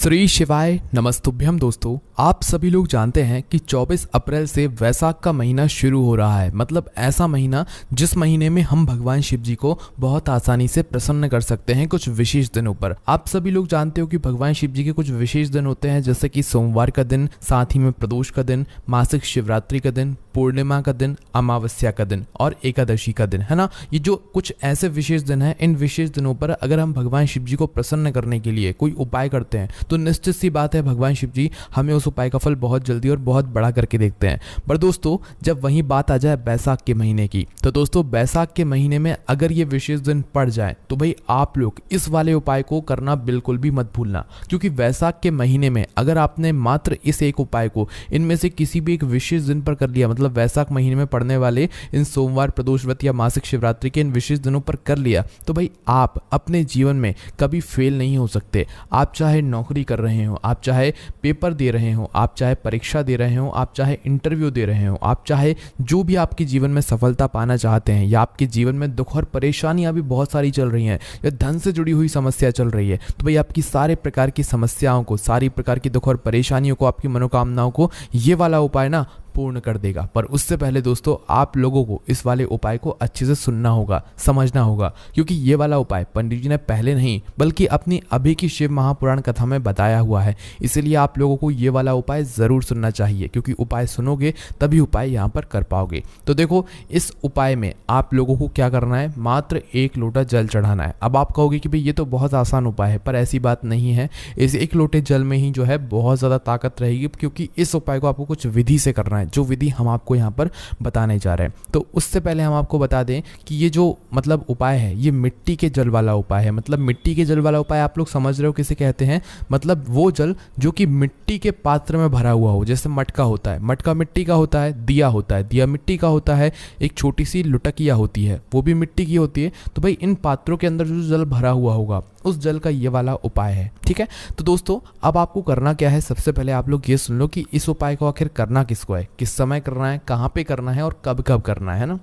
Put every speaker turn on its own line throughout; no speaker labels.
श्री शिवाय नमस्तुभ्यम। दोस्तों, आप सभी लोग जानते हैं कि 24 अप्रैल से वैशाख का महीना शुरू हो रहा है। मतलब ऐसा महीना जिस महीने में हम भगवान शिव जी को बहुत आसानी से प्रसन्न कर सकते हैं कुछ विशेष दिनों पर। आप सभी लोग जानते हो कि भगवान शिव जी के कुछ विशेष दिन होते हैं, जैसे कि सोमवार का दिन, साथ ही में प्रदोष का दिन, मासिक शिवरात्रि का दिन, पूर्णिमा का दिन, अमावस्या का दिन और एकादशी का दिन, है ना। ये जो कुछ ऐसे विशेष दिन हैं, इन विशेष दिनों पर अगर हम भगवान शिव जी को प्रसन्न करने के लिए कोई उपाय करते हैं तो निश्चित सी बात है भगवान शिव जी हमें उस उपाय का फल बहुत जल्दी और बहुत बड़ा करके देखते हैं। पर दोस्तों, जब वही बात आ जाए बैसाख के महीने की, तो दोस्तों बैसाख के महीने में अगर ये विशेष दिन पड़ जाए तो भाई आप लोग इस वाले उपाय को करना बिल्कुल भी मत भूलना। क्योंकि वैशाख के महीने में अगर आपने मात्र इस एक उपाय को इनमें से किसी भी एक विशेष दिन पर कर लिया, मतलब वैशाख महीने में पड़ने वाले इन सोमवार, प्रदोष व्रत या मासिक शिवरात्रि के इन विशेष दिनों पर कर लिया, तो भाई आप अपने जीवन में कभी फेल नहीं हो सकते। आप चाहे नौकरी कर रहे हो, आप चाहे पेपर दे रहे हो, आप चाहे परीक्षा दे रहे हो, आप चाहे इंटरव्यू दे रहे हो, आप चाहे जो भी आपके जीवन में सफलता पाना चाहते हैं, या आपके जीवन में दुख और परेशानियां भी बहुत सारी चल रही हैं, या धन से जुड़ी हुई समस्या चल रही है, तो भाई आपकी सारे प्रकार की समस्याओं को, सारी प्रकार की दुख और परेशानियों को, आपकी मनोकामनाओं को ये वाला उपाय ना पूर्ण कर देगा। पर उससे पहले दोस्तों आप लोगों को इस वाले उपाय को अच्छे से सुनना होगा, समझना होगा, क्योंकि ये वाला उपाय पंडित जी ने पहले नहीं बल्कि अपनी अभी की शिव महापुराण कथा में बताया हुआ है। इसलिए आप लोगों को ये वाला उपाय ज़रूर सुनना चाहिए, क्योंकि उपाय सुनोगे तभी उपाय यहाँ पर कर पाओगे। तो देखो, इस उपाय में आप लोगों को क्या करना है, मात्र 1 लोटा जल चढ़ाना है। अब आप कहोगे कि भाई ये तो बहुत आसान उपाय है, पर ऐसी बात नहीं है। इस 1 लोटे जल में ही जो है बहुत ज़्यादा ताकत रहेगी, क्योंकि इस उपाय को आपको कुछ विधि से करना है, जो विधि हम आपको यहाँ पर बताने जा रहे हैं। तो उससे पहले हम आपको बता दें कि ये जो मतलब उपाय है ये मिट्टी के जल वाला उपाय है। मतलब मिट्टी के जल वाला उपाय आप लोग समझ रहे हो किसे कहते हैं। मतलब वो जल जो कि मिट्टी के पात्र में भरा हुआ हो, जैसे मटका होता है, मटका मिट्टी का होता है, दिया होता है, दिया मिट्टी का होता है, एक छोटी सी लुटकिया होती है वो भी मिट्टी की होती है। तो भाई इन पात्रों के अंदर जो जल भरा हुआ होगा उस जल का ये वाला उपाय है, ठीक है। तो दोस्तों अब आपको करना क्या है, सबसे पहले आप लोग ये सुन लो कि इस उपाय को आखिर करना किसको है, किस समय करना है, कहाँ पे करना है और कब कब करना है ना।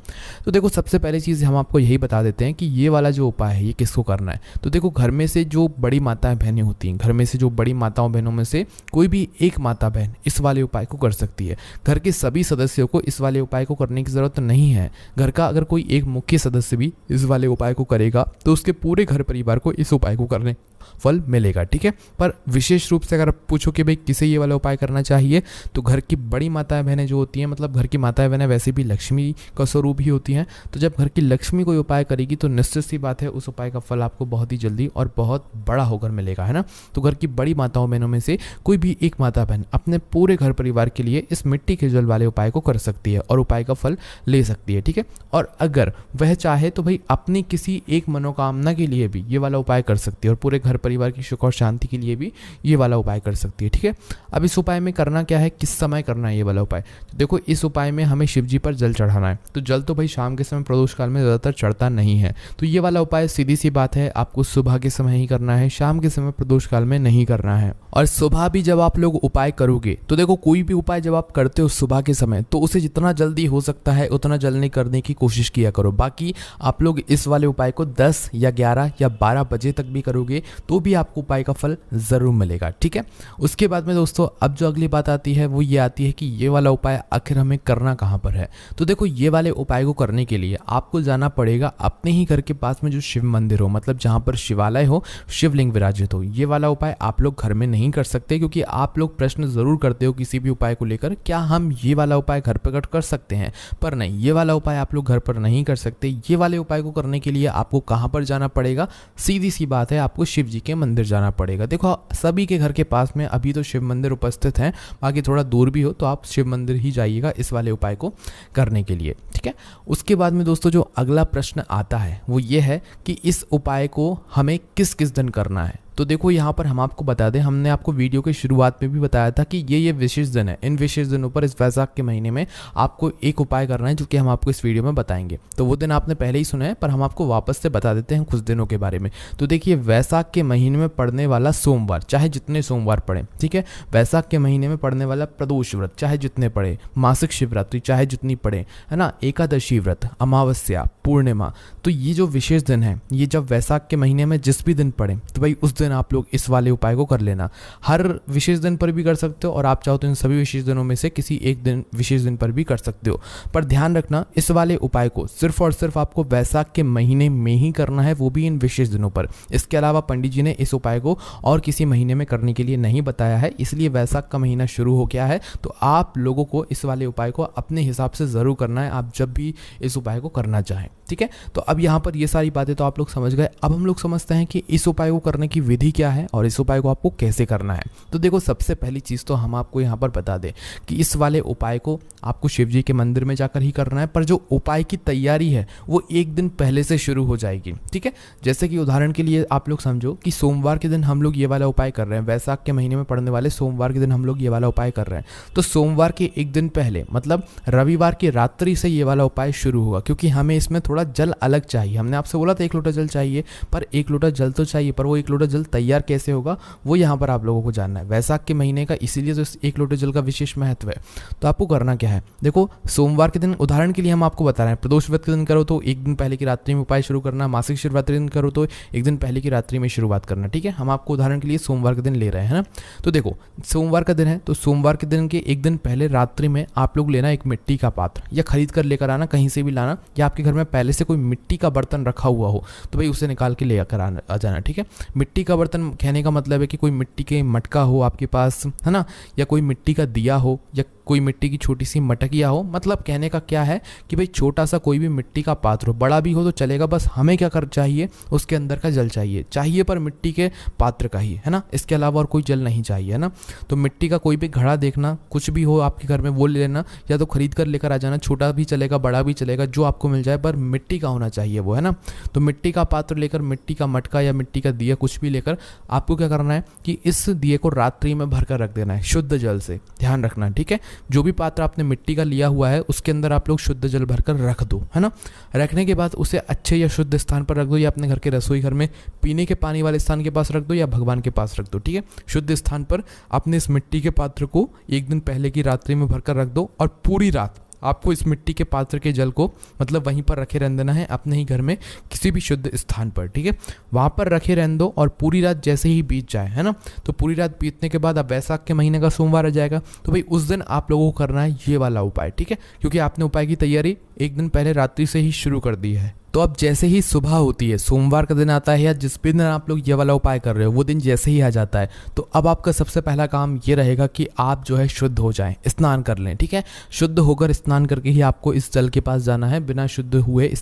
तो देखो, सबसे पहले चीज़ हम आपको यही बता देते हैं कि ये वाला जो उपाय है ये किसको करना है। तो देखो, घर में से जो बड़ी माताएं बहनें होती हैं, घर में से जो बड़ी माताओं बहनों में से कोई भी एक माता बहन इस वाले उपाय को कर सकती है। घर के सभी सदस्यों को इस वाले उपाय को करने की ज़रूरत नहीं है। घर का अगर कोई एक मुख्य सदस्य भी इस वाले उपाय को करेगा तो उसके पूरे घर परिवार को इस उपाय को करने फल मिलेगा, ठीक है। पर विशेष रूप से अगर आप पूछो कि भाई किसे ये वाला उपाय करना चाहिए, तो घर की बड़ी माताएं बहनें जो होती हैं, मतलब घर की माताएं बहनें वैसे भी लक्ष्मी का स्वरूप ही होती हैं। तो जब घर की लक्ष्मी कोई उपाय करेगी तो निश्चित सी बात है उस उपाय का फल आपको बहुत ही जल्दी और बहुत बड़ा होकर मिलेगा, है ना। तो घर की बड़ी माताओं बहनों में से कोई भी एक माता बहन अपने पूरे घर परिवार के लिए इस मिट्टी के जल वाले उपाय को कर सकती है और उपाय का फल ले सकती है, ठीक है। और अगर वह चाहे तो भाई अपनी किसी एक मनोकामना के लिए भी ये वाला उपाय कर सकती है, और पूरे घर परिवार की सुख और शांति के लिए भी ये वाला उपाय कर सकती है, ठीक है। अब इस उपाय में करना क्या है, किस समय करना है ये वाला उपाय। तो देखो, इस उपाय में हमें शिव जी पर जल चढ़ाना है। तो जल तो भाई शाम के समय प्रदोष काल में ज़्यादातर चढ़ता नहीं है। तो ये वाला उपाय सीधी सी बात है, आपको सुबह के समय ही करना है, शाम के समय प्रदोष काल में नहीं करना है। और सुबह भी जब आप लोग उपाय करोगे तो देखो, कोई भी उपाय जब आप करते हो सुबह के समय तो उसे जितना जल्दी हो सकता है उतना जल्दी करने की कोशिश किया करो। बाकी आप लोग इस वाले उपाय को 10 या 11 या 12 बजे तक भी करोगे तो भी आपको उपाय का फल जरूर मिलेगा, ठीक है। उसके बाद में दोस्तों अब जो अगली बात आती है वो ये आती है कि ये वाला उपाय आखिर हमें करना कहाँ पर है। तो देखो, ये वाले उपाय को करने के लिए आपको जाना पड़ेगा अपने ही घर के पास में जो शिव मंदिर हो, मतलब जहाँ पर शिवालय हो, शिवलिंग विराजित हो। ये वाला उपाय आप लोग घर में नहीं कर सकते, क्योंकि आप लोग प्रश्न जरूर करते हो किसी भी उपाय को लेकर, क्या हम ये वाला उपाय घर पर कर सकते हैं। पर नहीं, ये वाला उपाय आप लोग घर पर नहीं कर सकते। ये वाले उपाय को करने के लिए आपको कहाँ पर जाना पड़ेगा, सीधी सी बात है, आपको शिव जी के मंदिर जाना पड़ेगा। देखो, सभी के घर के पास में अभी तो शिव मंदिर उपस्थित हैं, बाकी थोड़ा दूर भी हो तो आप शिव मंदिर ही जाइएगा इस वाले उपाय को करने के लिए, ठीक है। उसके बाद में दोस्तों जो अगला प्रश्न आता है वो ये है कि इस उपाय को हमें किस किस दिन करना है। तो देखो, यहाँ पर हम आपको बता दें, हमने आपको वीडियो के शुरुआत में भी बताया था कि ये विशेष दिन है। इन विशेष दिनों पर इस वैशाख के महीने में आपको एक उपाय करना है, जो कि हम आपको इस वीडियो में बताएंगे। तो वो दिन आपने पहले ही सुना है, पर हम आपको वापस से बता देते हैं कुछ दिनों के बारे में। तो देखिए, वैशाख के महीने में पड़ने वाला सोमवार, चाहे जितने सोमवार पड़े, ठीक है। वैशाख के महीने में पड़ने वाला प्रदोष व्रत, चाहे जितने पड़े, मासिक शिवरात्रि चाहे जितनी पड़े, है ना, एकादशी व्रत, अमावस्या, पूर्णिमा। तो ये जो विशेष दिन है, ये जब वैशाख के महीने में जिस भी दिन पड़े तो भाई उस दिन दिन आप लोग इस वाले उपाय को कर लेना। हर विशेष दिन पर भी कर सकते हो और आप चाहो तो इन सभी विशेष दिनों में से किसी एक दिन विशेष दिन पर भी कर सकते हो। पर ध्यान रखना, इस वाले उपाय को सिर्फ और सिर्फ आपको वैशाख के महीने में ही करना है, वो भी इन विशेष दिनों पर। इसके अलावा पंडित जी ने इस उपाय को और किसी महीने में करने के लिए नहीं बताया है, इसलिए वैशाख का महीना शुरू हो गया है तो आप लोगों को इस वाले उपाय को अपने हिसाब से ज़रूर करना है, आप जब भी इस उपाय को करना चाहें। ठीक है, तो अब यहाँ पर ये सारी बातें तो आप लोग समझ गए। अब हम लोग समझते हैं कि इस उपाय को करने की विधि क्या है और इस उपाय को आपको कैसे करना है। तो देखो, सबसे पहली चीज़ तो हम आपको यहाँ पर बता दें कि इस वाले उपाय को आपको शिव जी के मंदिर में जाकर ही करना है, पर जो उपाय की तैयारी है वो एक दिन पहले से शुरू हो जाएगी। ठीक है, जैसे कि उदाहरण के लिए आप लोग समझो कि सोमवार के दिन हम लोग ये वाला उपाय कर रहे हैं, वैशाख के महीने में पड़ने वाले सोमवार के दिन हम लोग ये वाला उपाय कर रहे हैं, तो सोमवार के एक दिन पहले मतलब रविवार की रात्रि से ये वाला उपाय शुरू होगा, क्योंकि हमें इसमें थोड़ा जल अलग चाहिए। हमने आपसे बोला था 1 लोटा जल चाहिए, पर 1 लोटा जल तो चाहिए, पर वो 1 लोटा जल तैयार कैसे होगा वो यहाँ पर आप लोगों को जानना है। वैशाख के महीने का इसीलिए तो 1 लोटे जल का विशेष महत्व है। तो आपको करना क्या है, देखो सोमवार के दिन उदाहरण के लिए हम आपको बता रहे हैं, प्रदोष व्रत के दिन करो तो एक दिन पहले की रात्रि में उपाय शुरू करना, मासिक शिवरात्रि दिन करो तो एक दिन पहले की रात्रि में शुरुआत करना। ठीक है, हम आपको उदाहरण के लिए सोमवार के दिन ले रहे हैं ना। तो देखो, सोमवार का दिन है तो सोमवार के दिन के एक दिन पहले रात्रि में आप लोग लेना एक मिट्टी का पात्र, या खरीद कर लेकर आना, कहीं से भी लाना, या आपके घर में पहले से कोई मिट्टी का बर्तन रखा हुआ हो तो भाई उसे निकाल के लेकर आ जाना। ठीक है, मिट्टी का बर्तन कहने का मतलब है कि कोई मिट्टी के मटका हो आपके पास, है ना, या कोई मिट्टी का दिया हो, या कोई मिट्टी की छोटी सी मटकिया हो। मतलब कहने का क्या है कि भाई छोटा सा कोई भी मिट्टी का पात्र हो, बड़ा भी हो तो चलेगा, बस हमें क्या कर चाहिए, उसके अंदर का जल चाहिए पर मिट्टी के पात्र का ही, है ना, इसके अलावा और कोई जल नहीं चाहिए, है ना। तो मिट्टी का कोई भी घड़ा देखना, कुछ भी हो आपके घर में वो ले लेना, या तो खरीद कर लेकर आ जाना, छोटा भी चलेगा बड़ा भी चलेगा, जो आपको मिल जाए, पर मिट्टी का होना चाहिए वो, है ना। तो मिट्टी का पात्र लेकर, मिट्टी का मटका या मिट्टी का दिया कुछ भी लेकर आपको क्या करना है कि इस दिए को रात्रि में भर कर रख देना है शुद्ध जल से, ध्यान रखना। ठीक है, जो भी पात्र आपने मिट्टी का लिया हुआ है उसके अंदर आप लोग शुद्ध जल भरकर रख दो, है ना। रखने के बाद उसे अच्छे या शुद्ध स्थान पर रख दो, या अपने घर के रसोई घर में पीने के पानी वाले स्थान के पास रख दो, या भगवान के पास रख दो। ठीक है, शुद्ध स्थान पर अपने इस मिट्टी के पात्र को एक दिन पहले की रात्रि में भरकर रख दो, और पूरी रात आपको इस मिट्टी के पात्र के जल को मतलब वहीं पर रखे रहने देना है, अपने ही घर में किसी भी शुद्ध स्थान पर। ठीक है, वहाँ पर रखे रहने दो, और पूरी रात जैसे ही बीत जाए, है ना, तो पूरी रात बीतने के बाद अब वैशाख के महीने का सोमवार आ जाएगा, तो भाई उस दिन आप लोगों को करना है ये वाला उपाय। ठीक है, क्योंकि आपने उपाय की तैयारी एक दिन पहले रात्रि से ही शुरू कर दी है। तो अब जैसे ही सुबह होती है, सोमवार का दिन आता है, या जिस भी दिन आप लोग ये वाला उपाय कर रहे हो वो दिन जैसे ही आ जाता है, तो अब आपका सबसे पहला काम ये रहेगा कि आप जो है शुद्ध हो जाएं, स्नान कर लें। ठीक है, शुद्ध होकर स्नान करके ही आपको इस जल के पास जाना है। बिना शुद्ध हुए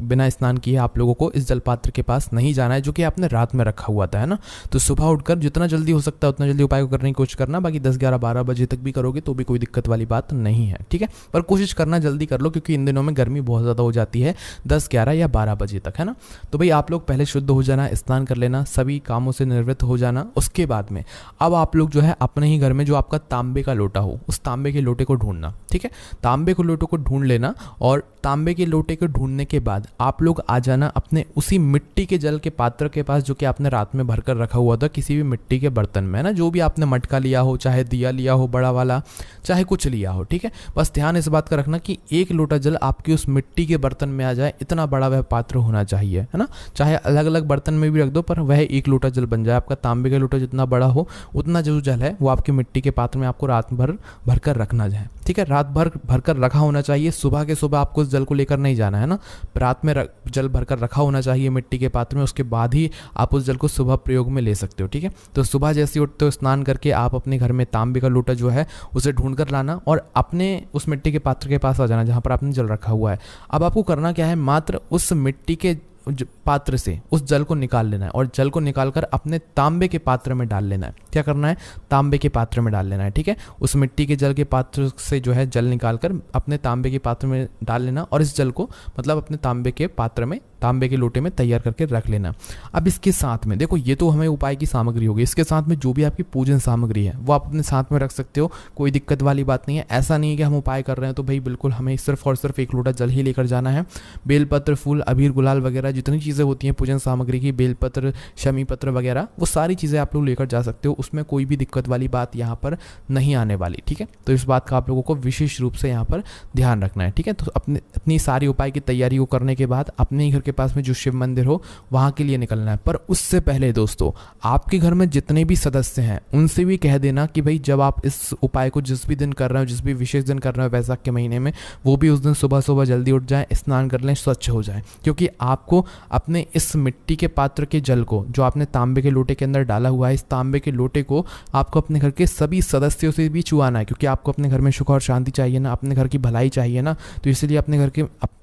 बिना स्नान किए आप लोगों को इस जल पात्र के पास नहीं जाना है, जो कि आपने रात में रखा हुआ था, है ना। तो सुबह उठकर जितना जल्दी हो सकता है उतना जल्दी उपाय को करने की कोशिश करना, बाकी 10, 11, 12 बजे तक भी करोगे तो भी कोई दिक्कत वाली बात नहीं है। ठीक है, पर कोशिश करना जल्दी कर लो, क्योंकि इन दिनों में गर्मी बहुत ज़्यादा हो जाती है, 10, 11 या 12 बजे तक, है ना। तो भाई आप लोग पहले शुद्ध हो जाना, स्नान कर लेना, सभी कामों से निवृत्त हो जाना। उसके बाद में अब आप लोग जो है अपने ही घर में जो आपका तांबे का लोटा हो, उस तांबे के लोटे को ढूंढना। ठीक है, तांबे के लोटे को ढूंढ लेना, और तांबे के लोटे को ढूंढने के बाद आप लोग आ जाना अपने उसी मिट्टी के जल के पात्र के पास, जो कि आपने रात में भरकर रखा हुआ था किसी भी मिट्टी के बर्तन में, है ना। जो भी आपने मटका लिया हो, चाहे दिया लिया हो बड़ा वाला, चाहे कुछ लिया हो। ठीक है, बस ध्यान इस बात का रखना कि 1 लोटा जल आपके उस मिट्टी के बर्तन में आ जाए, इतना बड़ा वह पात्र होना चाहिए, है ना। चाहे अलग अलग बर्तन में भी रख दो, पर वह 1 लोटा जल बन जाए। आपका तांबे का लोटा जितना बड़ा हो उतना जो जल है वो आपके मिट्टी के पात्र में आपको रात भर भरकर रखना है। ठीक है, रात भर भरकर रखा होना चाहिए, सुबह के सुबह आपको उस जल को लेकर नहीं जाना है ना। रात में जल भरकर रखा होना चाहिए मिट्टी के पात्र में, उसके बाद ही आप उस जल को सुबह प्रयोग में ले सकते हो। ठीक है, तो सुबह जैसे उठते हो स्नान करके आप अपने घर में तांबे का लोटा जो है उसे ढूंढ कर लाना, और अपने उस मिट्टी के पात्र के पास आ जाना जहाँ पर आपने जल रखा हुआ है। अब आपको करना क्या है, मात्र उस मिट्टी के पात्र से उस जल को निकाल लेना है, और जल को निकालकर अपने तांबे के पात्र में डाल लेना है। क्या करना है, तांबे के पात्र में डाल लेना है। ठीक है, उस मिट्टी के जल के पात्र से जो है जल निकालकर अपने तांबे के पात्र में डाल लेना, और इस जल को मतलब अपने तांबे के पात्र में, तांबे के लोटे में तैयार करके रख लेना। अब इसके साथ में देखो, ये तो हमें उपाय की सामग्री होगी, इसके साथ में जो भी आपकी पूजन सामग्री है वो आप अपने साथ में रख सकते हो, कोई दिक्कत वाली बात नहीं है। ऐसा नहीं है कि हम उपाय कर रहे हैं तो भाई बिल्कुल हमें सिर्फ और सिर्फ 1 लोटा जल ही लेकर जाना है। बेलपत्र, फूल, अबीर, गुलाल वगैरह जितनी चीज़ें होती हैं पूजन सामग्री की, बेलपत्र, शमी पत्र वगैरह, वो सारी चीज़ें आप लोग लेकर जा सकते हो, उसमें कोई भी दिक्कत वाली बात यहाँ पर नहीं आने वाली। ठीक है, तो इस बात का आप लोगों को विशेष रूप से यहाँ पर ध्यान रखना है। ठीक है, तो अपनी सारी उपाय की तैयारी को करने के बाद अपने ही घर के पास में जो शिव मंदिर हो वहाँ के लिए निकलना है। पर उससे पहले दोस्तों आपके घर में जितने भी सदस्य हैं उनसे भी कह देना कि भाई जब आप इस उपाय को जिस भी दिन कर रहे हो, जिस भी विशेष दिन कर रहे हो वैसाख के महीने में, वो भी उस दिन सुबह सुबह जल्दी उठ जाए, स्नान कर लें, स्वच्छ हो जाए। क्योंकि आपको अपने इस मिट्टी के पात्र के जल को जो आपने तांबे के लोटे के अंदर डाला हुआ है, इस तांबे के लोटे को आपको अपने घर के सभी सदस्यों से भी छुआना है। क्योंकि आपको अपने घर में सुख और शांति चाहिए ना, अपने घर की भलाई चाहिए ना, तो इसलिए अपने घर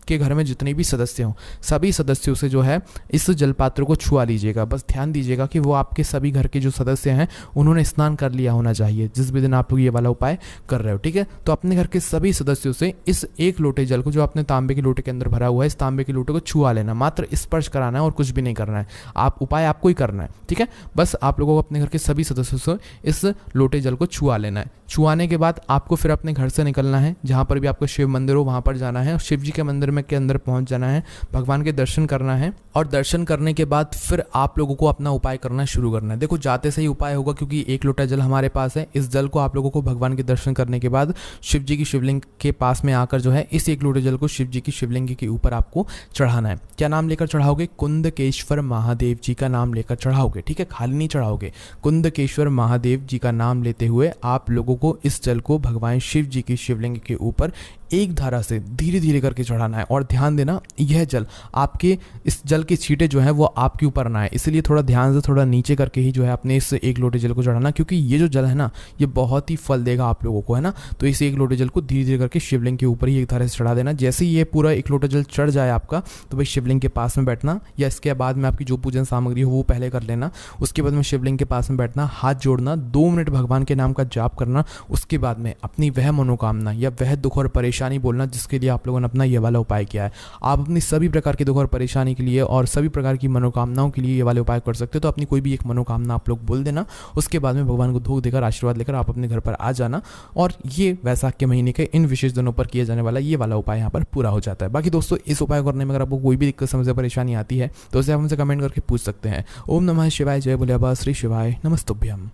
के घर में जितने भी सदस्य हों सभी सदस्यों से जो है इस जलपात्र को छुआ लीजिएगा। बस ध्यान दीजिएगा कि वो आपके सभी घर के जो सदस्य हैं उन्होंने स्नान कर लिया होना चाहिए जिस भी दिन आप लोग ये वाला उपाय कर रहे हो, ठीक है। तो अपने घर के सभी सदस्यों से इस एक लोटे जल को जो आपने तांबे के लोटे के अंदर भरा हुआ है, इस तांबे के लोटे को छुआ लेना, मात्र स्पर्श कराना है और कुछ भी नहीं करना है। आप उपाय आपको ही करना है, ठीक है। बस आप लोगों को अपने घर के सभी सदस्यों से इस लोटे जल को छुआ लेना है। छुआने के बाद आपको फिर अपने घर से निकलना है, जहाँ पर भी आपका शिव मंदिर हो वहाँ पर जाना है और शिव जी के मंदिर में के अंदर पहुँच जाना है, भगवान के दर्शन करना है और दर्शन करने के बाद फिर आप लोगों को अपना उपाय करना शुरू करना है। देखो जाते से ही उपाय होगा क्योंकि एक लोटा जल हमारे पास है। इस जल को आप लोगों को भगवान के दर्शन करने के बाद शिव जी की शिवलिंग के पास में आकर जो है इस एक लोटे जल को शिव जी की शिवलिंग के ऊपर आपको चढ़ाना है। क्या नाम लेकर चढ़ाओगे? कुंदकेश्वर महादेव जी का नाम लेकर चढ़ाओगे, ठीक है, खाली नहीं चढ़ाओगे। कुंदकेश्वर महादेव जी का नाम लेते हुए आप लोगों को इस जल को भगवान शिव जी की शिवलिंग के ऊपर एक धारा से धीरे धीरे करके चढ़ाना है। और ध्यान देना यह जल आपके इस जल के छींटे जो है वो आपके ऊपर ना है, इसलिए थोड़ा ध्यान से थोड़ा नीचे करके ही जो है अपने इस एक लोटे जल को चढ़ाना, क्योंकि ये जो जल है ना ये बहुत ही फल देगा आप लोगों को, है ना। तो इस एक लोटे जल को धीरे धीरे करके शिवलिंग के ऊपर ही एक धारा से चढ़ा देना। जैसे ही ये पूरा एक लोटा जल चढ़ जाए आपका तो भाई शिवलिंग के पास में बैठना, या इसके बाद में आपकी जो पूजन सामग्री हो वो पहले कर लेना। उसके बाद में शिवलिंग के पास में बैठना, हाथ जोड़ना, 2 मिनट भगवान के नाम का जाप करना। उसके बाद में अपनी वह मनोकामना या वह दुख और परेशानी बोलना जिसके लिए आप लोगों ने अपना ये वाला उपाय किया है। आप अपनी सभी प्रकार के दुख और परेशानी के लिए और सभी प्रकार की मनोकामनाओं के लिए ये वाले उपाय कर सकते हो। तो अपनी कोई भी एक मनोकामना आप लोग बोल देना, उसके बाद में भगवान को धूप देकर आशीर्वाद लेकर आप अपने घर पर आ जाना और ये वैसाख के महीने के इन विशेष दिनों पर किया जाने वाला ये वाला उपाय यहाँ पर पूरा हो जाता है। बाकी दोस्तों इस उपाय करने में अगर आपको कोई भी दिक्कत समस्या परेशानी आती है तो उसे आप हमसे कमेंट करके पूछ सकते हैं। ओम नमः शिवाय, जय भोले बाबा, श्री शिवाय, नमस्तुभ्यम।